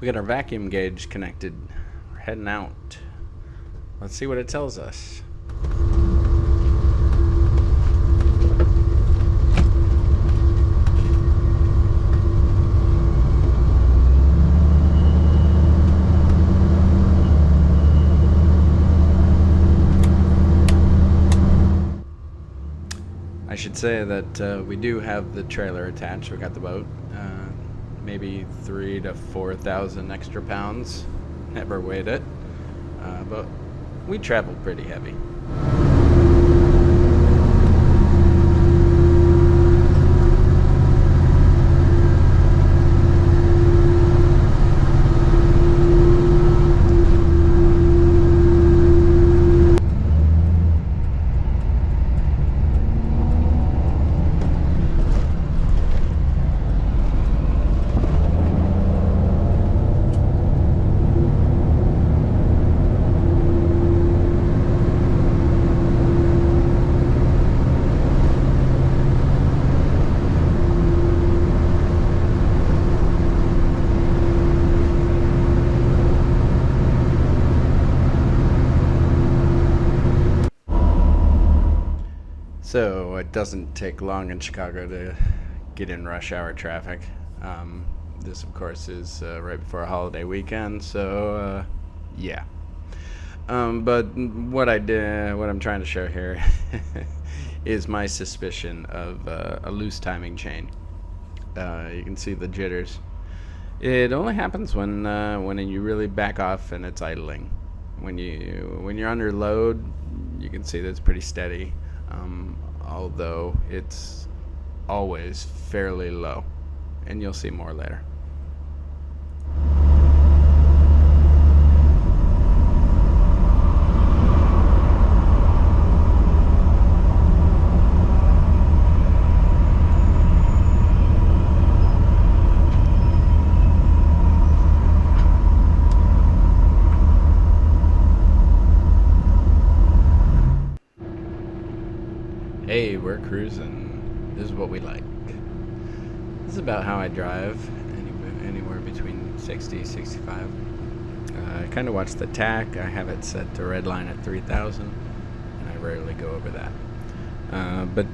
We got our vacuum gauge connected. We're heading out. Let's see what it tells us. I should say that we do have the trailer attached. We got the boat. Maybe 3,000 to 4,000 extra pounds. Never weighed it. But we travel pretty heavy. So it doesn't take long in Chicago to get in rush hour traffic. This, of course, is right before a holiday weekend, so yeah. But what I'm trying to show here is my suspicion of a loose timing chain. You can see the jitters. It only happens when you really back off and it's idling. When you're under load, you can see that it's pretty steady. Although it's always fairly low, and you'll see more later. Hey, we're cruising. This is what we like. This is about how I drive, anywhere between 60, 65. I kind of watch the tach. I have it set to red line at 3,000, and I rarely go over that. But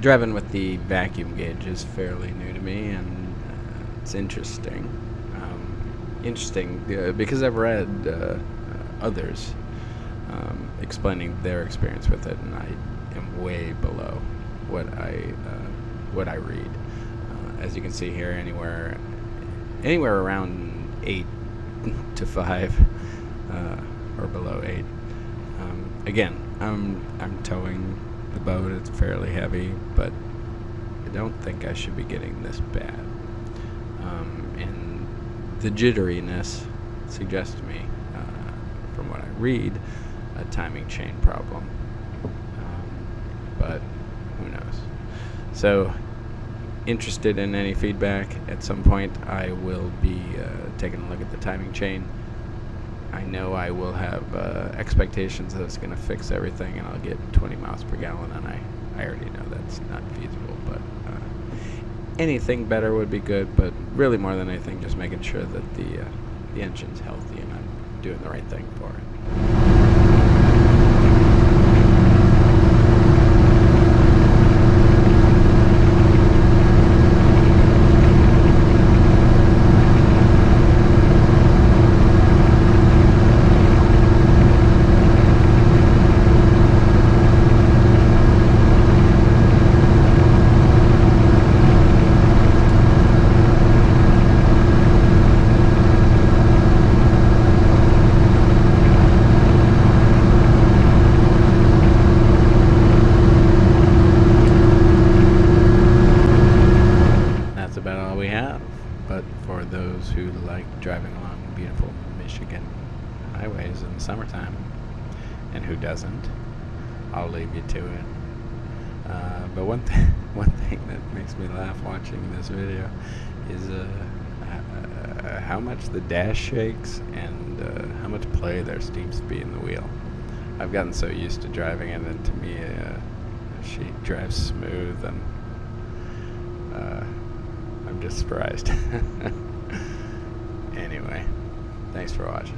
driving with the vacuum gauge is fairly new to me, and it's interesting. Because I've read others explaining their experience with it, and I am way below what I read. As you can see here, anywhere around 8 to 5 or below 8. Again, I'm towing the boat. It's fairly heavy, but I don't think I should be getting this bad. And the jitteriness suggests to me, from what I read, a timing chain problem. But who knows? So, interested in any feedback? At some point, I will be taking a look at the timing chain. I know I will have expectations that it's going to fix everything, and I'll get 20 miles per gallon, and I already know that's not feasible. But anything better would be good. But really, more than anything, just making sure that the engine's healthy and I'm doing the right thing for it. But for those who like driving along beautiful Michigan highways in the summertime, and who doesn't, I'll leave you to it. But one thing that makes me laugh watching this video is how much the dash shakes and how much play there seems to be in the wheel. I've gotten so used to driving it, and to me, she drives smooth, and I'm just surprised. Anyway. Thanks for watching.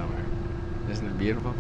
summer. Isn't it beautiful?